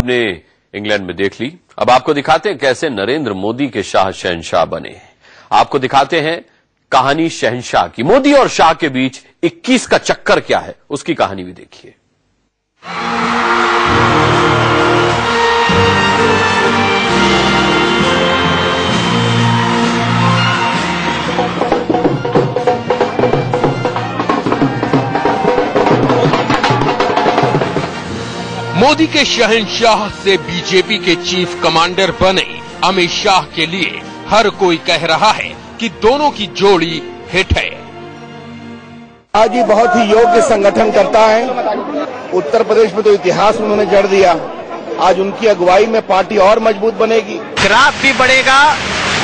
हमने इंग्लैंड में देख ली। अब आपको दिखाते हैं कैसे नरेंद्र मोदी के शाह शहंशाह बने। आपको दिखाते हैं कहानी शहंशाह की। मोदी और शाह के बीच 21 का चक्कर क्या है, उसकी कहानी भी देखिए। मोदी के शहंशाह से बीजेपी के चीफ कमांडर बने अमित शाह के लिए हर कोई कह रहा है कि दोनों की जोड़ी हिट है। आज ये बहुत ही योग्य संगठन करता है। उत्तर प्रदेश में तो इतिहास उन्होंने जड़ दिया। आज उनकी अगुवाई में पार्टी और मजबूत बनेगी, ग्राफ भी बढ़ेगा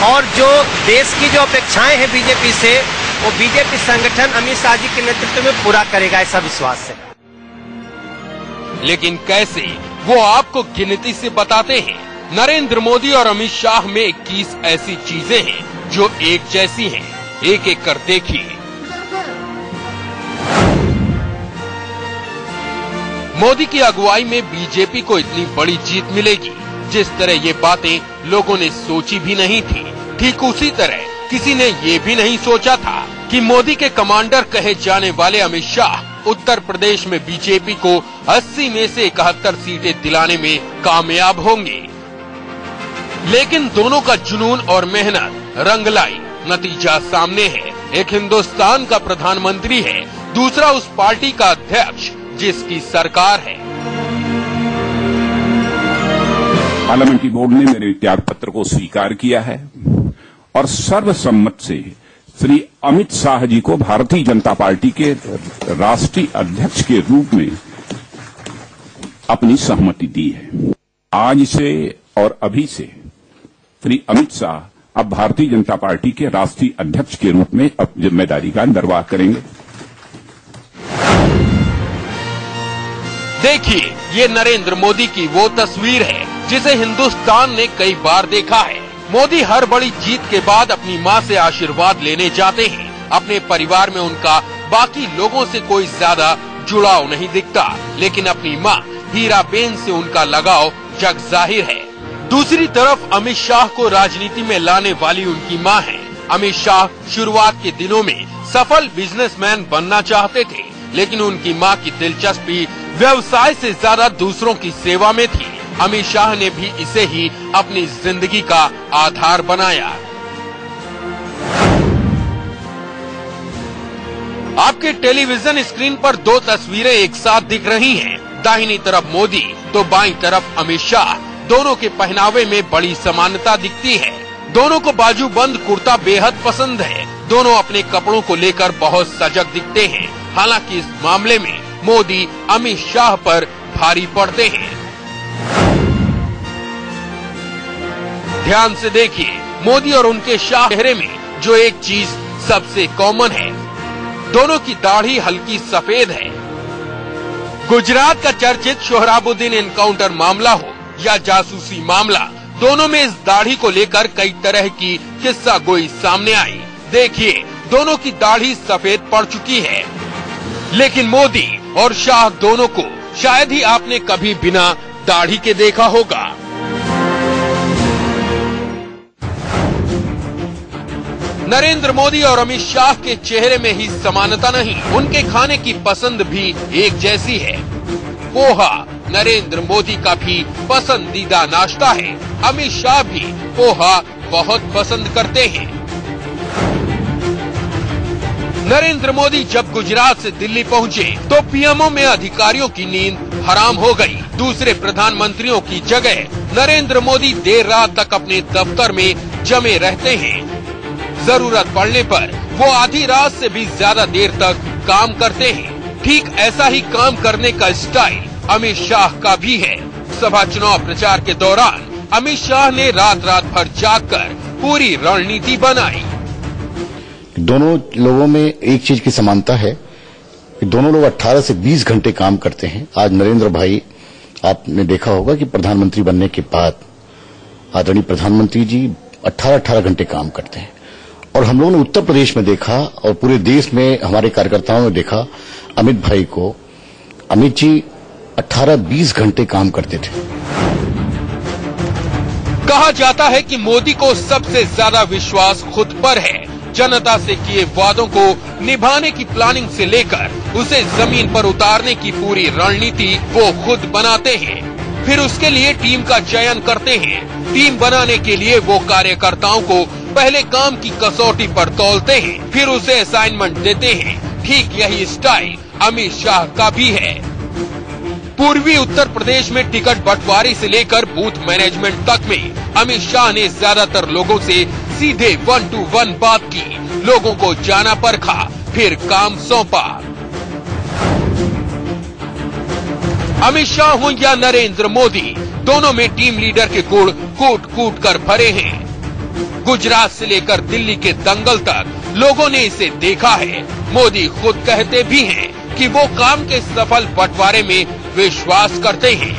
और जो देश की जो अपेक्षाएं हैं बीजेपी से, वो बीजेपी संगठन अमित शाह जी के नेतृत्व में पूरा करेगा, ऐसा विश्वास है। लेकिन कैसे, वो आपको गिनती से बताते हैं। नरेंद्र मोदी और अमित शाह में 21 ऐसी चीजें हैं जो एक जैसी हैं। एक एक कर देखिए। मोदी की अगुवाई में बीजेपी को इतनी बड़ी जीत मिलेगी, जिस तरह ये बातें लोगों ने सोची भी नहीं थी। ठीक उसी तरह किसी ने ये भी नहीं सोचा था कि मोदी के कमांडर कहे जाने वाले अमित शाह उत्तर प्रदेश में बीजेपी को 80 में से 71 सीटें दिलाने में कामयाब होंगे। लेकिन दोनों का जुनून और मेहनत रंग लाई। नतीजा सामने है। एक हिंदुस्तान का प्रधानमंत्री है, दूसरा उस पार्टी का अध्यक्ष जिसकी सरकार है। पार्लियामेंट्री बोर्ड ने मेरे त्याग पत्र को स्वीकार किया है और सर्वसम्मत से श्री अमित शाह जी को भारतीय जनता पार्टी के राष्ट्रीय अध्यक्ष के रूप में अपनी सहमति दी है। आज से और अभी से श्री अमित शाह अब भारतीय जनता पार्टी के राष्ट्रीय अध्यक्ष के रूप में अपनी जिम्मेदारी का निर्वाह करेंगे। देखिए, ये नरेंद्र मोदी की वो तस्वीर है जिसे हिंदुस्तान ने कई बार देखा है। मोदी हर बड़ी जीत के बाद अपनी मां से आशीर्वाद लेने जाते हैं। अपने परिवार में उनका बाकी लोगों से कोई ज्यादा जुड़ाव नहीं दिखता, लेकिन अपनी मां हीराबेन से उनका लगाव जग जाहिर है। दूसरी तरफ अमित शाह को राजनीति में लाने वाली उनकी मां है। अमित शाह शुरुआत के दिनों में सफल बिजनेसमैन बनना चाहते थे, लेकिन उनकी मां की दिलचस्पी व्यवसाय से ज्यादा दूसरों की सेवा में थी। अमित शाह ने भी इसे ही अपनी जिंदगी का आधार बनाया। आपके टेलीविजन स्क्रीन पर दो तस्वीरें एक साथ दिख रही हैं। दाहिनी तरफ मोदी तो बाईं तरफ अमित शाह। दोनों के पहनावे में बड़ी समानता दिखती है। दोनों को बाजूबंद कुर्ता बेहद पसंद है। दोनों अपने कपड़ों को लेकर बहुत सजग दिखते हैं। हालांकि इस मामले में मोदी अमित शाह पर भारी पड़ते हैं। ध्यान से देखिए, मोदी और उनके शाह चेहरे में जो एक चीज सबसे कॉमन है, दोनों की दाढ़ी हल्की सफेद है। गुजरात का चर्चित सोहराबुद्दीन एनकाउंटर मामला हो या जासूसी मामला, दोनों में इस दाढ़ी को लेकर कई तरह की किस्सा गोई सामने आई। देखिए, दोनों की दाढ़ी सफेद पड़ चुकी है, लेकिन मोदी और शाह दोनों को शायद ही आपने कभी बिना दाढ़ी के देखा होगा। नरेंद्र मोदी और अमित शाह के चेहरे में ही समानता नहीं, उनके खाने की पसंद भी एक जैसी है। पोहा नरेंद्र मोदी का भी पसंदीदा नाश्ता है। अमित शाह भी पोहा बहुत पसंद करते हैं। नरेंद्र मोदी जब गुजरात से दिल्ली पहुंचे तो पीएमओ में अधिकारियों की नींद हराम हो गई। दूसरे प्रधानमंत्रियों की जगह नरेंद्र मोदी देर रात तक अपने दफ्तर में जमे रहते हैं। जरूरत पड़ने पर वो आधी रात से भी ज्यादा देर तक काम करते हैं। ठीक ऐसा ही काम करने का स्टाइल अमित शाह का भी है। सभा चुनाव प्रचार के दौरान अमित शाह ने रात भर जागकर पूरी रणनीति बनाई। दोनों लोगों में एक चीज की समानता है कि दोनों लोग 18 से 20 घंटे काम करते हैं। आज नरेंद्र भाई, आपने देखा होगा कि प्रधानमंत्री बनने के बाद आदरणीय प्रधानमंत्री जी 18 घंटे काम करते हैं। और हम लोगों ने उत्तर प्रदेश में देखा और पूरे देश में हमारे कार्यकर्ताओं ने देखा अमित भाई को। अमित जी 18-20 घंटे काम करते थे। कहा जाता है कि मोदी को सबसे ज्यादा विश्वास खुद पर है। जनता से किए वादों को निभाने की प्लानिंग से लेकर उसे जमीन पर उतारने की पूरी रणनीति वो खुद बनाते हैं। फिर उसके लिए टीम का चयन करते हैं। टीम बनाने के लिए वो कार्यकर्ताओं को पहले काम की कसौटी पर तौलते हैं, फिर उसे असाइनमेंट देते हैं। ठीक यही स्टाइल अमित शाह का भी है। पूर्वी उत्तर प्रदेश में टिकट बंटवारे से लेकर बूथ मैनेजमेंट तक में अमित शाह ने ज्यादातर लोगों से सीधे 1-to-1 बात की, लोगों को जाना परखा, फिर काम सौंपा। अमित शाह हो या नरेंद्र मोदी, दोनों में टीम लीडर के गुण कूट कूट कर भरे हैं। गुजरात से लेकर दिल्ली के दंगल तक लोगों ने इसे देखा है। मोदी खुद कहते भी हैं कि वो काम के सफल बंटवारे में विश्वास करते हैं।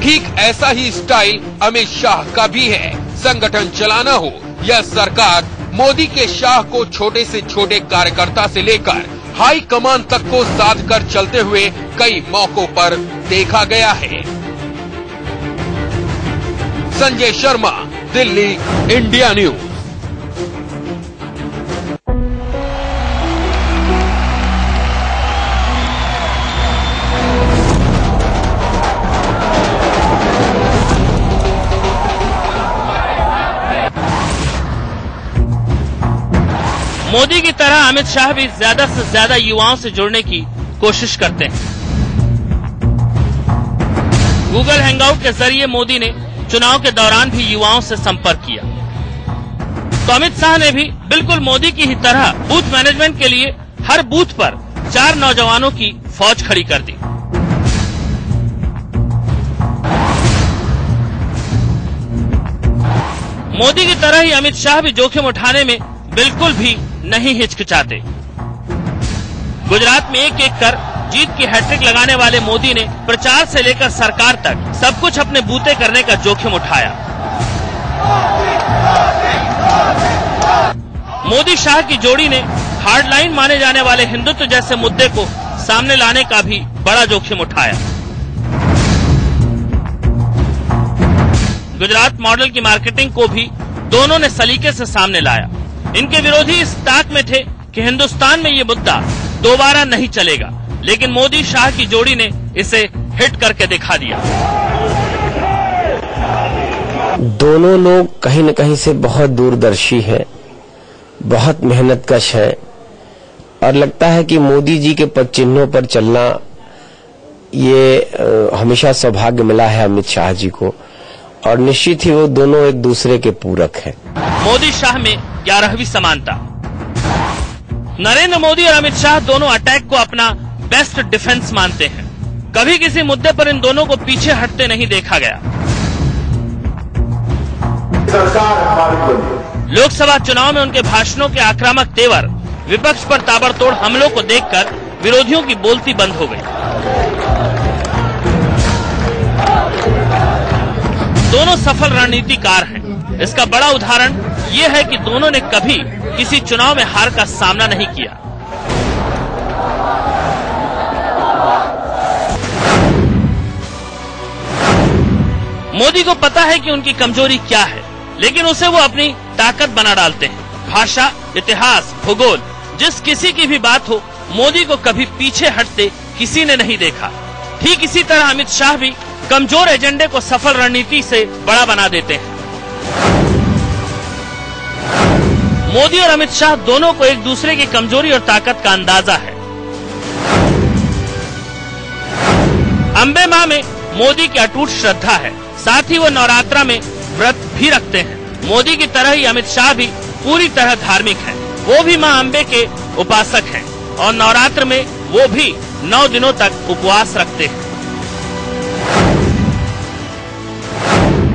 ठीक ऐसा ही स्टाइल अमित शाह का भी है। संगठन चलाना हो या सरकार, मोदी के शाह को छोटे से छोटे कार्यकर्ता से लेकर हाई कमान तक को साध कर चलते हुए कई मौकों पर देखा गया है। Sanjay Sharma, Delhi, India news. मोदी की तरह अमित शाह भी ज्यादा से ज्यादा युवाओं से जुड़ने की कोशिश करते हैं। गूगल हैंगआउट के जरिए मोदी ने चुनाव के दौरान भी युवाओं से संपर्क किया। तो अमित शाह ने भी बिल्कुल मोदी की ही तरह बूथ मैनेजमेंट के लिए हर बूथ पर 4 नौजवानों की फौज खड़ी कर दी। मोदी की तरह ही अमित शाह भी जोखिम उठाने में बिल्कुल भी नहीं हिचकिचाते। गुजरात में एक-एक कर जीत की हैट्रिक लगाने वाले मोदी ने प्रचार से लेकर सरकार तक सब कुछ अपने बूते करने का जोखिम उठाया। मोदी शाह की जोड़ी ने हार्डलाइन माने जाने वाले हिंदुत्व जैसे मुद्दे को सामने लाने का भी बड़ा जोखिम उठाया। गुजरात मॉडल की मार्केटिंग को भी दोनों ने सलीके से सामने लाया। इनके विरोधी इस ताक में थे कि हिंदुस्तान में ये मुद्दा दोबारा नहीं चलेगा, लेकिन मोदी शाह की जोड़ी ने इसे हिट करके दिखा दिया। दोनों लोग कहीं न कहीं से बहुत दूरदर्शी है, बहुत मेहनतकश है और लगता है कि मोदी जी के पद चिन्हों पर चलना ये हमेशा सौभाग्य मिला है अमित शाह जी को और निश्चित ही वो दोनों एक दूसरे के पूरक हैं। मोदी शाह में 11वीं समानता। नरेंद्र मोदी और अमित शाह दोनों अटैक को अपना बेस्ट डिफेंस मानते हैं। कभी किसी मुद्दे पर इन दोनों को पीछे हटते नहीं देखा गया। लोकसभा चुनाव में उनके भाषणों के आक्रामक तेवर, विपक्ष पर ताबड़तोड़ हमलों को देखकर विरोधियों की बोलती बंद हो गई। दोनों सफल रणनीतिकार हैं। इसका बड़ा उदाहरण ये है कि दोनों ने कभी किसी चुनाव में हार का सामना नहीं किया। मोदी को पता है कि उनकी कमजोरी क्या है, लेकिन उसे वो अपनी ताकत बना डालते हैं। भाषा, इतिहास, भूगोल, जिस किसी की भी बात हो, मोदी को कभी पीछे हटते किसी ने नहीं देखा। ठीक इसी तरह अमित शाह भी कमजोर एजेंडे को सफल रणनीति से बड़ा बना देते हैं। मोदी और अमित शाह दोनों को एक दूसरे की कमजोरी और ताकत का अंदाजा है। अंबे मां में मोदी की अटूट श्रद्धा है, साथ ही वो नवरात्रा में व्रत भी रखते हैं। मोदी की तरह ही अमित शाह भी पूरी तरह धार्मिक हैं। वो भी मां अंबे के उपासक हैं और नवरात्र में वो भी 9 दिनों तक उपवास रखते हैं।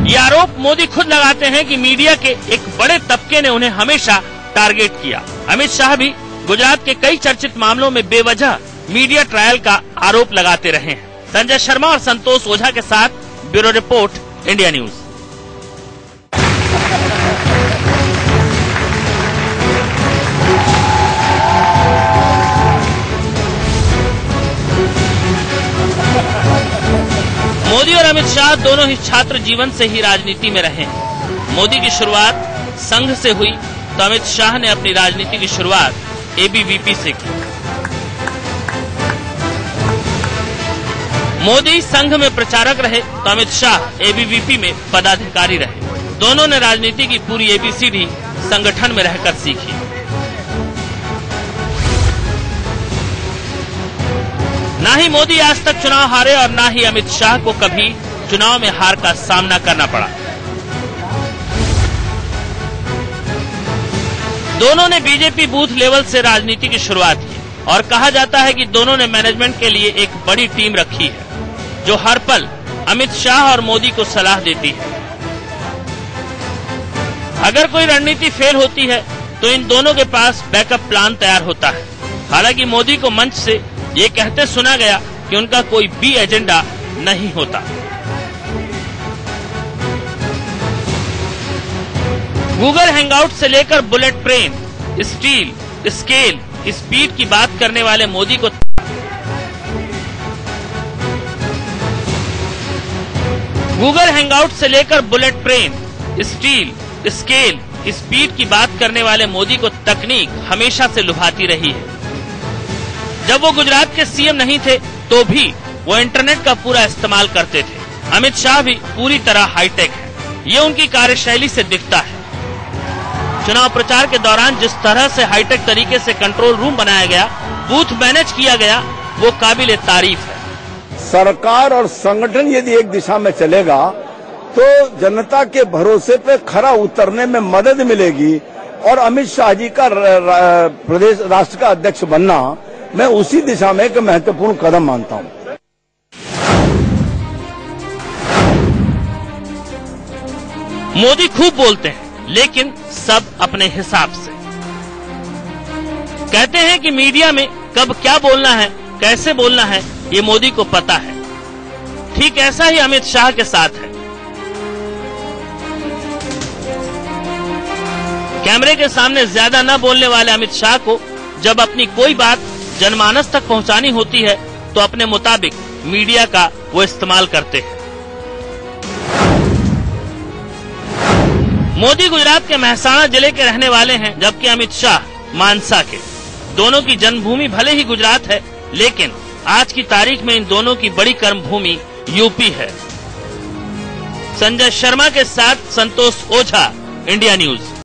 ये आरोप मोदी खुद लगाते हैं कि मीडिया के एक बड़े तबके ने उन्हें हमेशा टारगेट किया। अमित शाह भी गुजरात के कई चर्चित मामलों में बेवजह मीडिया ट्रायल का आरोप लगाते रहे हैं। संजय शर्मा और संतोष ओझा के साथ bureau report, India news. Modi और अमित शाह दोनों ही छात्र जीवन से ही राजनीति में रहे हैं। मोदी की शुरुआत संघ से हुई तो अमित शाह ने अपनी राजनीति की शुरुआत एबीवीपी से की। मोदी संघ में प्रचारक रहे तो अमित शाह एबीवीपी में पदाधिकारी रहे। दोनों ने राजनीति की पूरी एबीसीडी संगठन में रहकर सीखी। ना ही मोदी आज तक चुनाव हारे और ना ही अमित शाह को कभी चुनाव में हार का सामना करना पड़ा। दोनों ने बीजेपी बूथ लेवल से राजनीति की शुरुआत की और कहा जाता है कि दोनों ने मैनेजमेंट के लिए एक बड़ी टीम रखी है जो हर पल अमित शाह और मोदी को सलाह देती है। अगर कोई रणनीति फेल होती है तो इन दोनों के पास बैकअप प्लान तैयार होता है। हालांकि मोदी को मंच से ये कहते सुना गया कि उनका कोई बी एजेंडा नहीं होता। गूगल हैंगआउट से लेकर bullet train, steel, scale, speed की बात करने वाले मोदी को गूगल हैंगआउट से लेकर bullet train, steel, scale, speed की बात करने वाले मोदी को तकनीक हमेशा से लुभाती रही है। जब वो गुजरात के सीएम नहीं थे तो भी वो इंटरनेट का पूरा इस्तेमाल करते थे। अमित शाह भी पूरी तरह हाईटेक है, ये उनकी कार्यशैली से दिखता है। चुनाव प्रचार के दौरान जिस तरह से हाईटेक तरीके से कंट्रोल रूम बनाया गया, बूथ मैनेज किया गया, वो काबिले तारीफ है। सरकार और संगठन यदि एक दिशा में चलेगा तो जनता के भरोसे पे खरा उतरने में मदद मिलेगी और अमित शाह जी का प्रदेश राष्ट्र का अध्यक्ष बनना मैं उसी दिशा में एक महत्वपूर्ण कदम मानता हूं। मोदी खूब बोलते हैं लेकिन सब अपने हिसाब से। कहते हैं कि मीडिया में कब क्या बोलना है, कैसे बोलना है, ये मोदी को पता है। ठीक ऐसा ही अमित शाह के साथ है। कैमरे के सामने ज्यादा न बोलने वाले अमित शाह को जब अपनी कोई बात जनमानस तक पहुंचानी होती है तो अपने मुताबिक मीडिया का वो इस्तेमाल करते हैं। मोदी गुजरात के मेहसाणा जिले के रहने वाले हैं जबकि अमित शाह मानसा के। दोनों की जन्मभूमि भले ही गुजरात है लेकिन आज की तारीख में इन दोनों की बड़ी कर्मभूमि यूपी है। संजय शर्मा के साथ संतोष ओझा, इंडिया न्यूज।